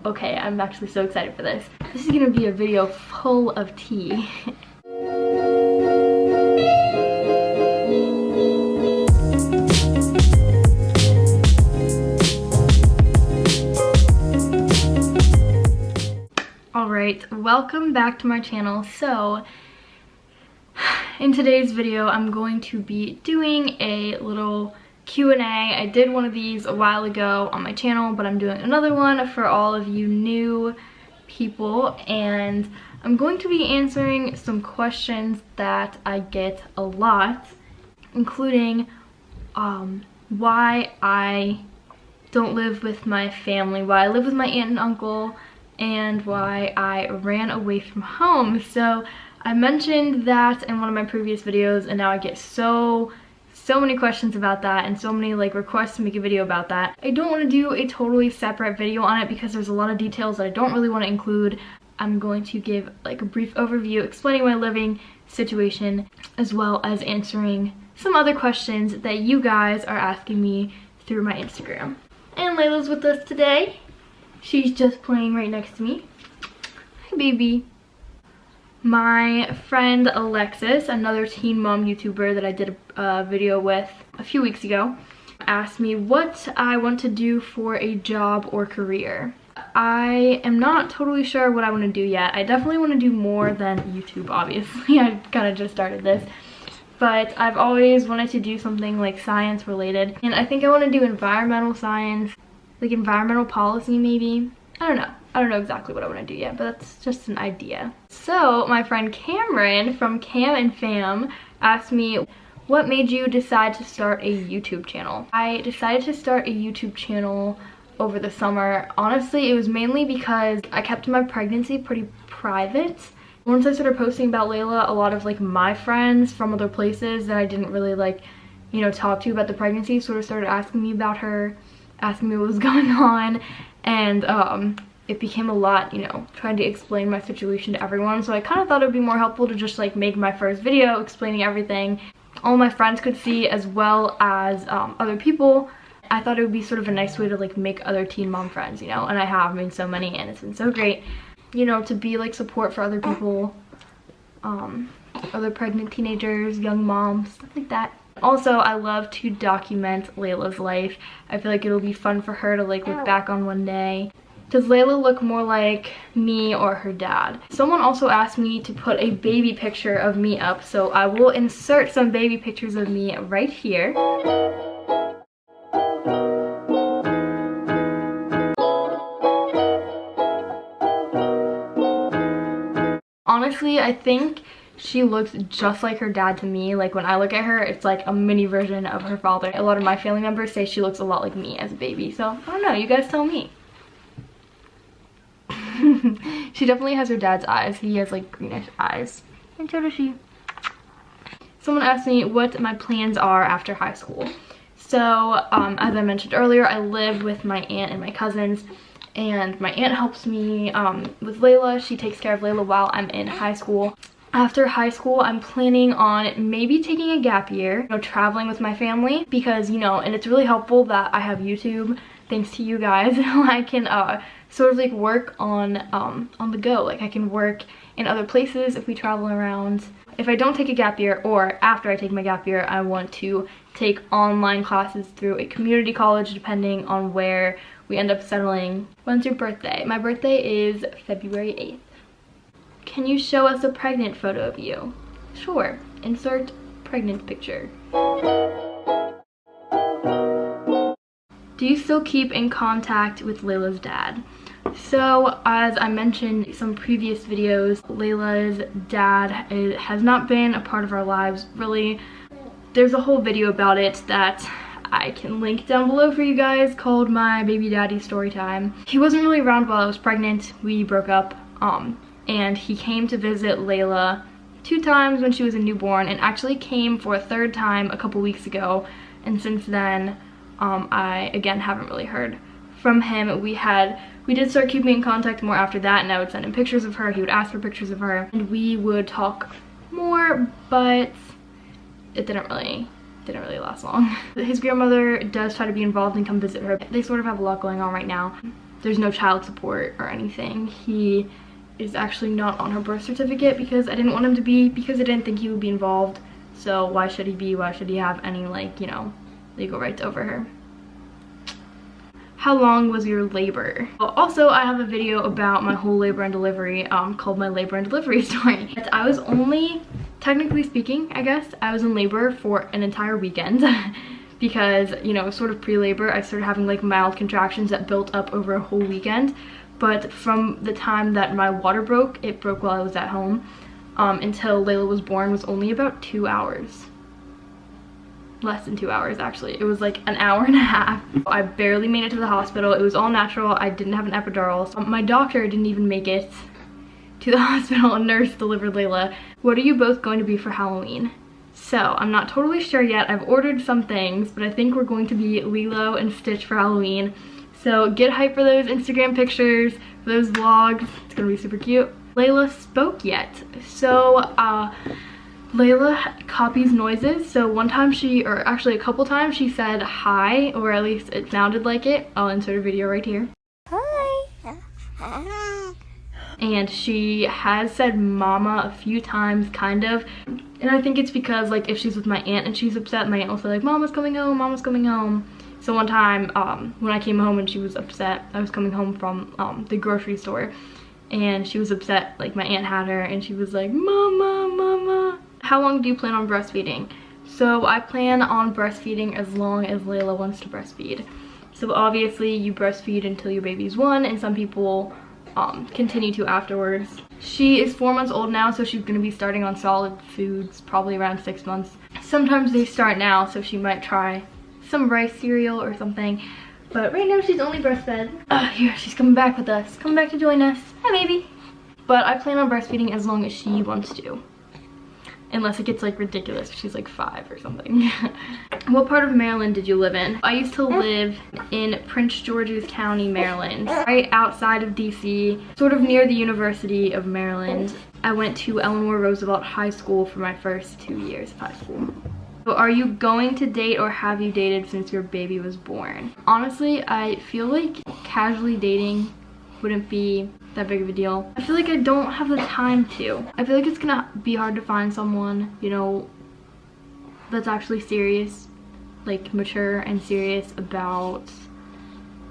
Okay, I'm actually so excited for this. This is gonna be a video full of tea. Alright, welcome back to my channel. So, in today's video, I'm going to be doing a little Q&A. I did one of these a while ago on my channel, but I'm doing another one for all of you new people, and I'm going to be answering some questions that I get a lot, including why I don't live with my family, why I live with my aunt and uncle, and why I ran away from home. So I mentioned that in one of my previous videos, and now I get so many questions about that and so many like requests to make a video about that. I don't want to do a totally separate video on it because there's a lot of details that I don't really want to include. I'm going to give like a brief overview explaining my living situation, as well as answering some other questions that you guys are asking me through my Instagram. And Leila's with us today. She's just playing right next to me. Hi, baby. My friend Alexis, another teen mom YouTuber that I did a video with a few weeks ago, asked me what I want to do for a job or career. I am not totally sure what I want to do yet. I definitely want to do more than YouTube, obviously. I kind of just started this. But I've always wanted to do something like science related. And I think I want to do environmental science, like environmental policy maybe. I don't know. I don't know exactly what I want to do yet, but that's just an idea. So my friend Cameron from Cam and Fam asked me, what made you decide to start a YouTube channel? I decided to start a YouTube channel over the summer. Honestly, it was mainly because I kept my pregnancy pretty private. Once I started posting about Laela, a lot of like my friends from other places that I didn't really like, you know, talk to about the pregnancy sort of started asking me about her, asking me what was going on, and it became a lot, you know, trying to explain my situation to everyone. So I kind of thought it would be more helpful to just like make my first video explaining everything. All my friends could see, as well as other people. I thought it would be sort of a nice way to like make other teen mom friends, you know, and I have made so many, and it's been so great, you know, to be like support for other people, other pregnant teenagers, young moms, stuff like that. Also, I love to document Leila's life. I feel like it'll be fun for her to like look back on one day. Does Laela look more like me or her dad? Someone also asked me to put a baby picture of me up, so I will insert some baby pictures of me right here. Honestly, I think she looks just like her dad to me. Like when I look at her, it's like a mini version of her father. A lot of my family members say she looks a lot like me as a baby, so I don't know, you guys tell me. She definitely has her dad's eyes. He has like greenish eyes, and so does she. Someone asked me what my plans are after high school. So as I mentioned earlier, I live with my aunt and my cousins, and my aunt helps me with Laela. She takes care of Laela while I'm in high school. After high school, I'm planning on maybe taking a gap year, you know, traveling with my family, because, you know, and it's really helpful that I have YouTube, thanks to you guys. I can sort of like work on the go. Like I can work in other places if we travel around. If I don't take a gap year, or after I take my gap year, I want to take online classes through a community college, depending on where we end up settling. When's your birthday? My birthday is February 8th. Can you show us a pregnant photo of you? Sure. Insert pregnant picture. Do you still keep in contact with Leila's dad? So, as I mentioned in some previous videos, Leila's dad has not been a part of our lives, really. There's a whole video about it that I can link down below for you guys, called My Baby Daddy Story Time. He wasn't really around while I was pregnant. We broke up, and he came to visit Laela 2 times when she was a newborn, and actually came for a 3rd time a couple weeks ago, and since then I again haven't really heard from him. We did start keeping in contact more after that, and I would send him pictures of her, he would ask for pictures of her, and we would talk more, but it didn't really last long. His grandmother does try to be involved and come visit her. They sort of have a lot going on right now. there's no child support or anything. He is actually not on her birth certificate because I didn't want him to be, because I didn't think he would be involved. So why should he be? Why should he have any, like, you know, legal rights over her? How long was your labor? Also, I have a video about my whole labor and delivery called my labor and delivery story. I was only, technically speaking, I guess, I was in labor for an entire weekend because, you know, sort of pre-labor, I started having like mild contractions that built up over a whole weekend. But from the time that my water broke, it broke while I was at home, until Laela was born was only about 2 hours. Less than 2 hours, actually. It was like an hour and a half. I barely made it to the hospital. It was all natural. I didn't have an epidural. So my doctor didn't even make it to the hospital. A nurse delivered Laela. What are you both going to be for Halloween? So I'm not totally sure yet. I've ordered some things, but I think we're going to be Lilo and Stitch for Halloween. So get hyped for those Instagram pictures, for those vlogs. It's gonna be super cute. Laela spoke yet. So Laela copies noises. So one time or actually a couple times, she said hi, or at least it sounded like it. I'll insert a video right here. Hi. And she has said mama a few times, kind of. And I think it's because, like, if she's with my aunt and she's upset, my aunt will say, like, mama's coming home, mama's coming home. So one time, when I came home and she was upset, I was coming home from the grocery store, and she was upset, like my aunt had her, and she was like, mama, mama. How long do you plan on breastfeeding? So I plan on breastfeeding as long as Laela wants to breastfeed. So obviously you breastfeed until your baby's 1, and some people continue to afterwards. She is 4 months old now, so she's going to be starting on solid foods probably around 6 months. Sometimes they start now, so she might try some rice cereal or something, but right now she's only breastfed. Here, she's coming back with us, coming back to join us. Hi, baby. But I plan on breastfeeding as long as she wants to, unless it gets like ridiculous. She's like 5 or something. What part of Maryland did you live in? I used to live in Prince George's County, Maryland, right outside of DC, sort of near the University of Maryland. I went to Eleanor Roosevelt High School for my first 2 years of high school. So are you going to date, or have you dated since your baby was born? Honestly, I feel like casually dating wouldn't be that big of a deal. I feel like I don't have the time to. I feel like it's gonna be hard to find someone, you know, that's actually serious, like mature and serious about,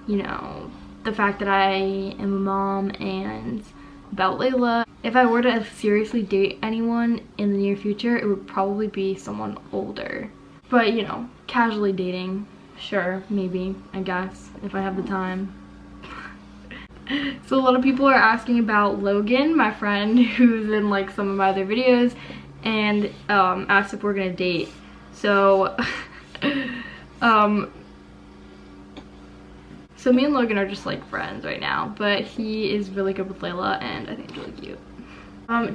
you know, the fact that I am a mom and about Laela. If I were to seriously date anyone in the near future, it would probably be someone older. But, you know, casually dating, sure, maybe, I guess, if I have the time. So a lot of people are asking about Logan, my friend who's in like some of my other videos, and asked if we're gonna date. So so me and Logan are just like friends right now, but he is really good with Laela, and I think it's really cute.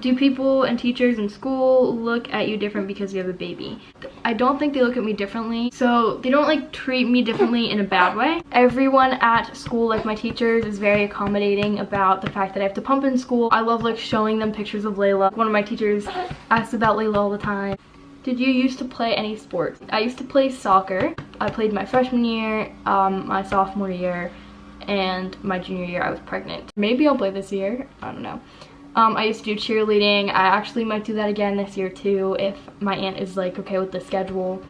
Do people and teachers in school look at you different because you have a baby? I don't think they look at me differently. So they don't like treat me differently in a bad way. Everyone at school, like my teachers, is very accommodating about the fact that I have to pump in school. I love like showing them pictures of Laela. One of my teachers asks about Laela all the time. Did you used to play any sports? I used to play soccer. I played my freshman year, my sophomore year, and my junior year I was pregnant. Maybe I'll play this year, I don't know. I used to do cheerleading. I actually might do that again this year too if my aunt is like okay with the schedule.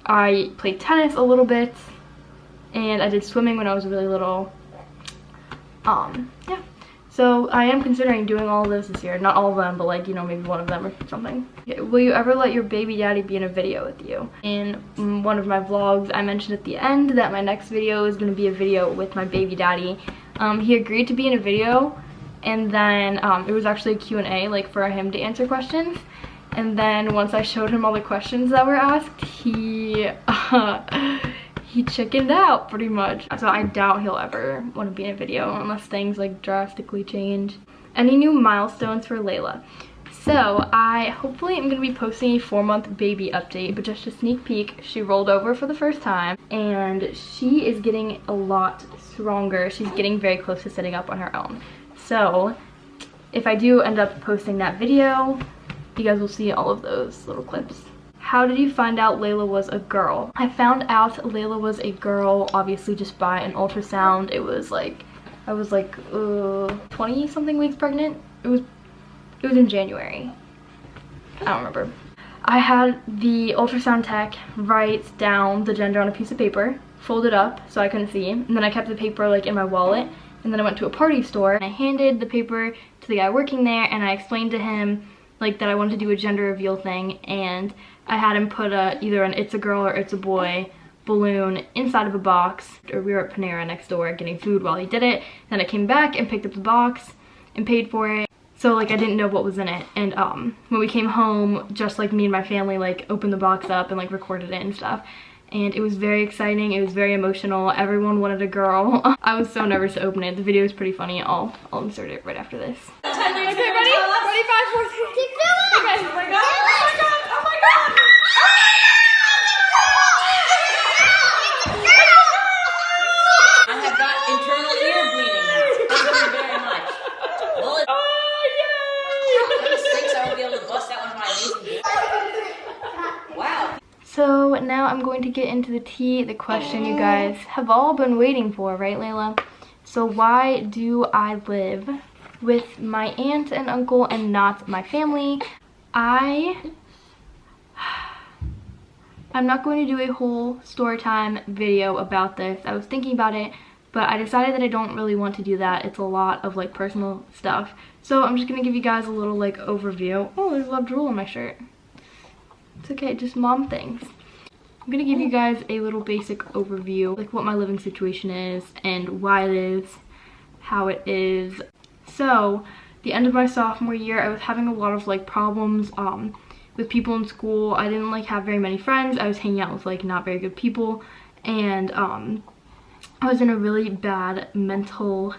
I played tennis a little bit, and I did swimming when I was really little. Yeah. So I am considering doing all of those this year. Not all of them, but like, you know, maybe one of them or something. Okay, will you ever let your baby daddy be in a video with you? In one of my vlogs, I mentioned at the end that my next video is going to be a video with my baby daddy. He agreed to be in a video, and then it was actually a Q&A, like for him to answer questions. And then once I showed him all the questions that were asked, he chickened out pretty much. So I doubt he'll ever want to be in a video unless things like drastically change. Any new milestones for Laela? So I hopefully am going to be posting a 4-month baby update, but just a sneak peek, she rolled over for the first time and she is getting a lot stronger. She's getting very close to sitting up on her own. So if I do end up posting that video, you guys will see all of those little clips. How did you find out Laela was a girl? I found out Laela was a girl obviously just by an ultrasound. It was like I was like 20 something weeks pregnant. It was in January. I don't remember. I had the ultrasound tech write down the gender on a piece of paper, fold it up so I couldn't see, and then I kept the paper like in my wallet, and then I went to a party store and I handed the paper to the guy working there, and I explained to him like that I wanted to do a gender reveal thing, and I had him put either an "it's a girl" or "it's a boy" balloon inside of a box. Or we were at Panera next door getting food while he did it. Then I came back and picked up the box and paid for it. So like I didn't know what was in it, and when we came home, just like me and my family like opened the box up and like recorded it and stuff, and it was very exciting. It was very emotional. Everyone wanted a girl. I was so nervous to open it. The video is pretty funny. I'll insert it right after this. Okay, ready? Ready? 5, 4, 3. Keep going. Okay. Oh my god! Oh my god! Oh my god! I have got internal ear bleeding now. Thank you very much. Well, I won't be able to bust that one of my amazing. Wow. So now I'm going to get into the tea, the question you guys have all been waiting for, right, Layla? So why do I live with my aunt and uncle and not my family? I'm not going to do a whole story time video about this. I was thinking about it, but I decided that I don't really want to do that. It's a lot of like personal stuff. So I'm just gonna give you guys a little like overview. Oh, there's a lot of drool on my shirt. It's okay, just mom things. I'm gonna give you guys a little basic overview, like what my living situation is and why it is how it is. So the end of my sophomore year, I was having a lot of like problems with people in school. I didn't like have very many friends. I was hanging out with like not very good people, and I was in a really bad mental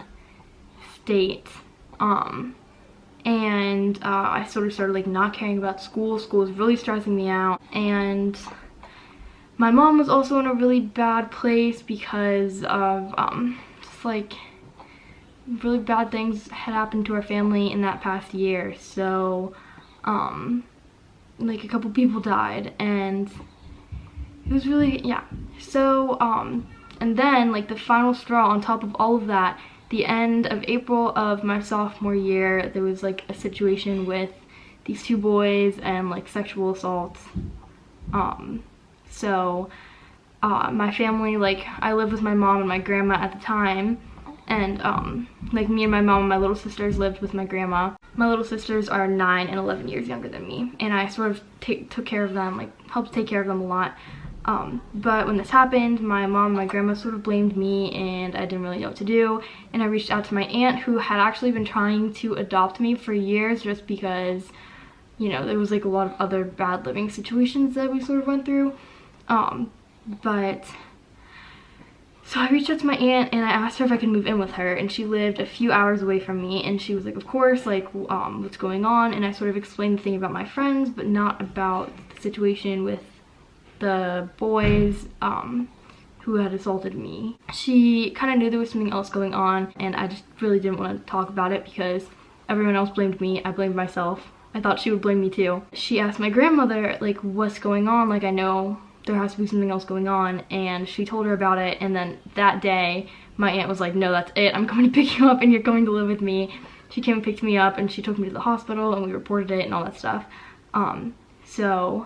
state, and I sort of started like not caring about school. School was really stressing me out, and my mom was also in a really bad place because of just like really bad things had happened to our family in that past year. So like a couple people died, and it was really, yeah. So and then like the final straw on top of all of that, the end of April of my sophomore year, there was like a situation with these 2 boys and like sexual assaults. So my family, like I lived with my mom and my grandma at the time, and like me and my mom and my little sisters lived with my grandma. My little sisters are 9 and 11 years younger than me, and I sort of took care of them, like helped take care of them a lot. But when this happened, my mom and my grandma sort of blamed me, and I didn't really know what to do. And I reached out to my aunt, who had actually been trying to adopt me for years, just because, you know, there was like a lot of other bad living situations that we sort of went through. So I reached out to my aunt and I asked her if I could move in with her, and she lived a few hours away from me, and she was like, of course, like what's going on? And I sort of explained the thing about my friends, but not about the situation with the boys who had assaulted me. She kind of knew there was something else going on, and I just really didn't want to talk about it because everyone else blamed me. I blamed myself. I thought she would blame me too. She asked my grandmother like, what's going on? Like, I know there has to be something else going on, and she told her about it. And then that day my aunt was like, no, that's it, I'm coming to pick you up and you're going to live with me. She came and picked me up, and she took me to the hospital, and we reported it and all that stuff. So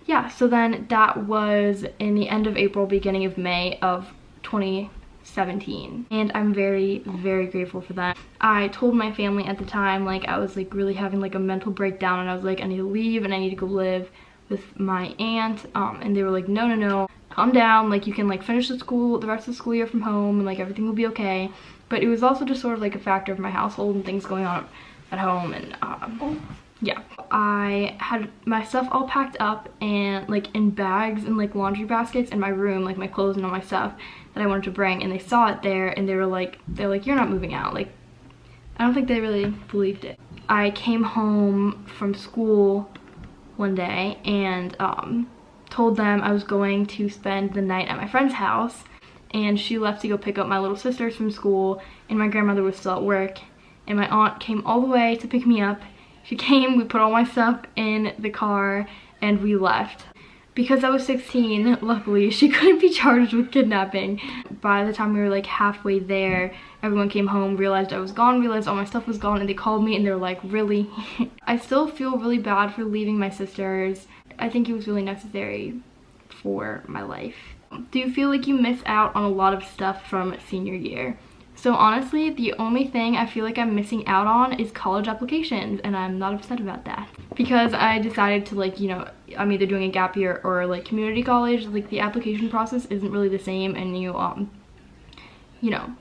yeah, so then that was in the end of April, beginning of May of 2017, and I'm very, very grateful for that. I told my family at the time, like I was like really having like a mental breakdown, and I was like, I need to leave and I need to go live with my aunt, and they were like, no, calm down, like you can like finish the rest of the school year from home, and like everything will be okay. But it was also just sort of like a factor of my household and things going on at home, and yeah. I had my stuff all packed up and like in bags and like laundry baskets in my room, like my clothes and all my stuff that I wanted to bring, and they saw it there, and they're like, you're not moving out. Like, I don't think they really believed it. I came home from school one day and told them I was going to spend the night at my friend's house, and she left to go pick up my little sisters from school, and my grandmother was still at work, and my aunt came all the way to pick me up. She came, we put all my stuff in the car, and we left. because I was 16, luckily, she couldn't be charged with kidnapping. By the time we were like halfway there, everyone came home, realized I was gone, realized all my stuff was gone, and they called me and they were like, really? I still feel really bad for leaving my sisters. I think it was really necessary for my life. Do you feel like you miss out on a lot of stuff from senior year? So honestly, the only thing I feel like I'm missing out on is college applications, and I'm not upset about that. Because I decided to, like, you know, I'm either doing a gap year or like community college. Like, the application process isn't really the same, and you know,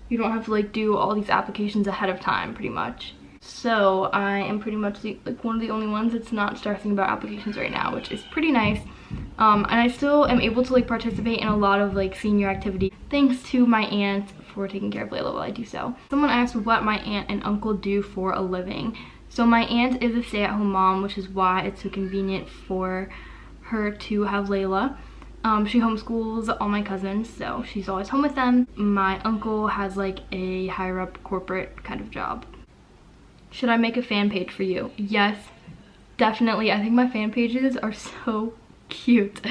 you don't have to like do all these applications ahead of time pretty much. So I am pretty much like one of the only ones that's not stressing about applications right now, which is pretty nice. And I still am able to like participate in a lot of like senior activities thanks to my aunt for taking care of Laela while I do so. Someone asked what my aunt and uncle do for a living. So my aunt is a stay-at-home mom, which is why it's so convenient for her to have Laela. She homeschools all my cousins, so she's always home with them. My uncle has like a higher up corporate kind of job. Should I make a fan page for you? Yes, definitely. I think my fan pages are so cute.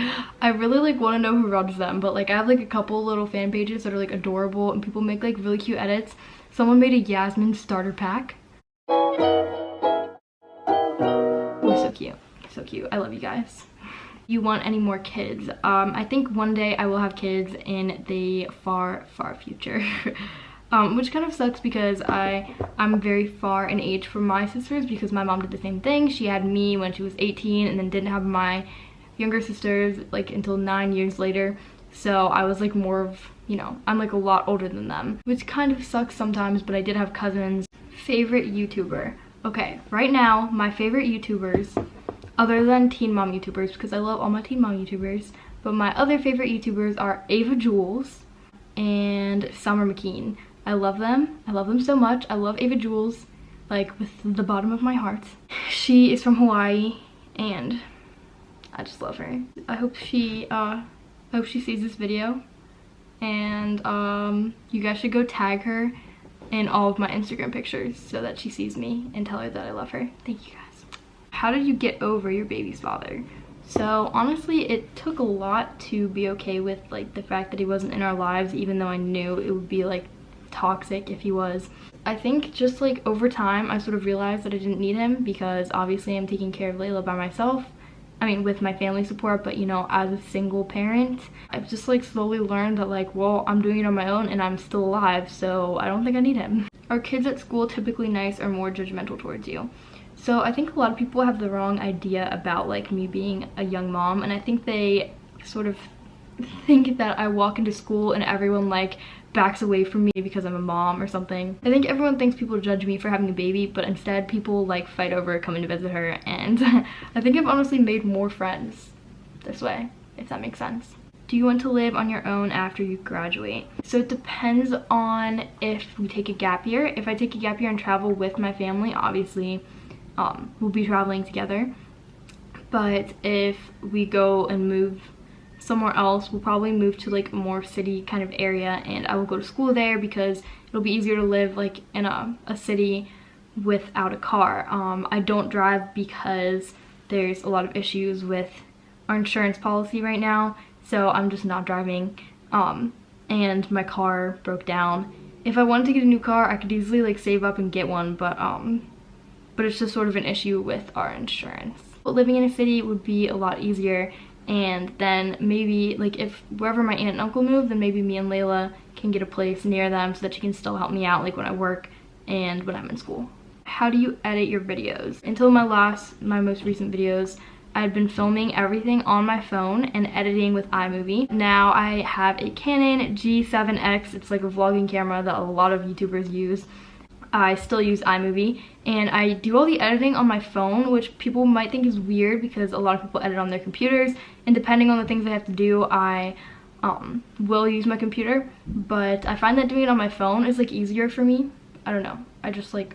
I really like want to know who runs them, but like I have like a couple little fan pages that are like adorable and people make like really cute edits. Someone made a Yasmyn starter pack. Oh, so cute. So cute. I love you guys. You want any more kids? I think one day I will have kids in the far future. Which kind of sucks because I'm very far in age from my sisters because my mom did the same thing. She had me when she was 18 and then didn't have my younger sisters like until 9 years later. So I was like more of, you know, I'm like a lot older than them, which kind of sucks sometimes, but I did have cousins. Favorite YouTuber? Okay, right now my favorite YouTubers, other than teen mom YouTubers, because I love all my teen mom YouTubers, but my other favorite YouTubers are Ava Jules and Summer McKeen. I love them. I love them so much. I love Ava Jules, like with the bottom of my heart. She is from Hawaii and I just love her. I hope she sees this video, and you guys should go tag her in all of my Instagram pictures so that she sees me and tell her that I love her. Thank you guys. How did you get over your baby's father? So honestly, it took a lot to be okay with like the fact that he wasn't in our lives, even though I knew it would be like toxic if he was. I think just like over time I sort of realized that I didn't need him because obviously I'm taking care of Laela by myself. I mean, with my family support, but you know, as a single parent, I've just like slowly learned that like, well, I'm doing it on my own and I'm still alive, so I don't think I need him. Are kids at school typically nice or more judgmental towards you? So I think a lot of people have the wrong idea about like me being a young mom, and I think they sort of think that I walk into school and everyone like backs away from me because I'm a mom or something. I think everyone thinks people judge me for having a baby, but instead people like fight over coming to visit her, and I think I've honestly made more friends this way, if that makes sense. Do you want to live on your own after you graduate? So it depends on if we take a gap year. If I take a gap year and travel with my family, obviously we'll be traveling together. But if we go and move somewhere else, we'll probably move to like a more city kind of area, and I will go to school there because it'll be easier to live like in a city without a car. I don't drive because there's a lot of issues with our insurance policy right now, so I'm just not driving, and my car broke down. If I wanted to get a new car, I could easily like save up and get one, but it's just sort of an issue with our insurance. But living in a city would be a lot easier, and then maybe like if wherever my aunt and uncle move, then maybe me and Laela can get a place near them so that she can still help me out like when I work and when I'm in school. How do you edit your videos? Until my most recent videos, I had been filming everything on my phone and editing with iMovie. Now I have a Canon G7X. It's like a vlogging camera that a lot of YouTubers use. I still use iMovie, and I do all the editing on my phone, which people might think is weird because a lot of people edit on their computers, and depending on the things I have to do, I will use my computer, but I find that doing it on my phone is like easier for me. I don't know, I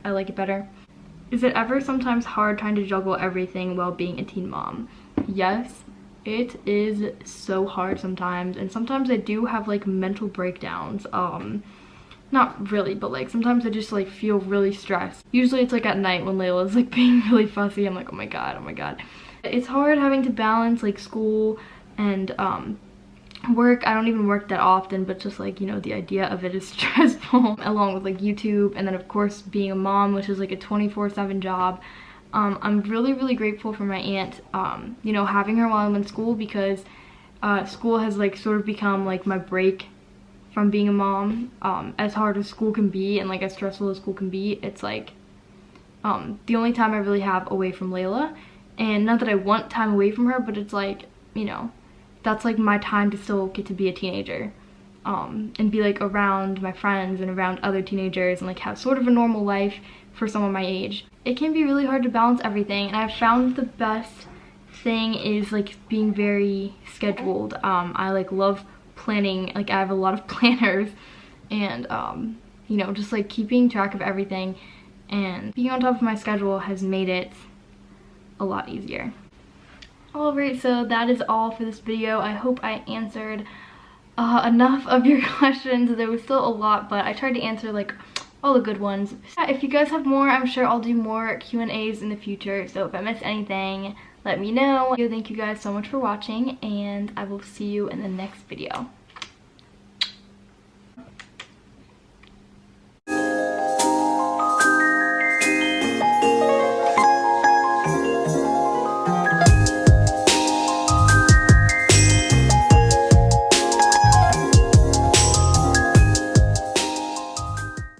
like it better. Is it ever sometimes hard trying to juggle everything while being a teen mom? Yes, it is so hard sometimes, and sometimes I do have like mental breakdowns. Not really, but like sometimes I just like feel really stressed. Usually it's like at night when Layla's like being really fussy. I'm like, oh my god, oh my god. It's hard having to balance like school and work. I don't even work that often, but just like, you know, the idea of it is stressful, along with like YouTube, and then of course being a mom, which is like a 24/7 job. I'm really grateful for my aunt, you know, having her while I'm in school, because school has like sort of become like my break from being a mom. As hard as school can be and like as stressful as school can be, it's like the only time I really have away from Laela. And not that I want time away from her, but it's like, you know, that's like my time to still get to be a teenager, and be like around my friends and around other teenagers and like have sort of a normal life for someone my age. It can be really hard to balance everything, and I've found the best thing is like being very scheduled. I like love planning. Like I have a lot of planners, and you know, just like keeping track of everything and being on top of my schedule has made it a lot easier. Alright, so that is all for this video. I hope I answered enough of your questions. There was still a lot, but I tried to answer like all the good ones. If you guys have more, I'm sure I'll do more Q&As in the future, so if I miss anything, let me know. Thank you guys so much for watching, and I will see you in the next video.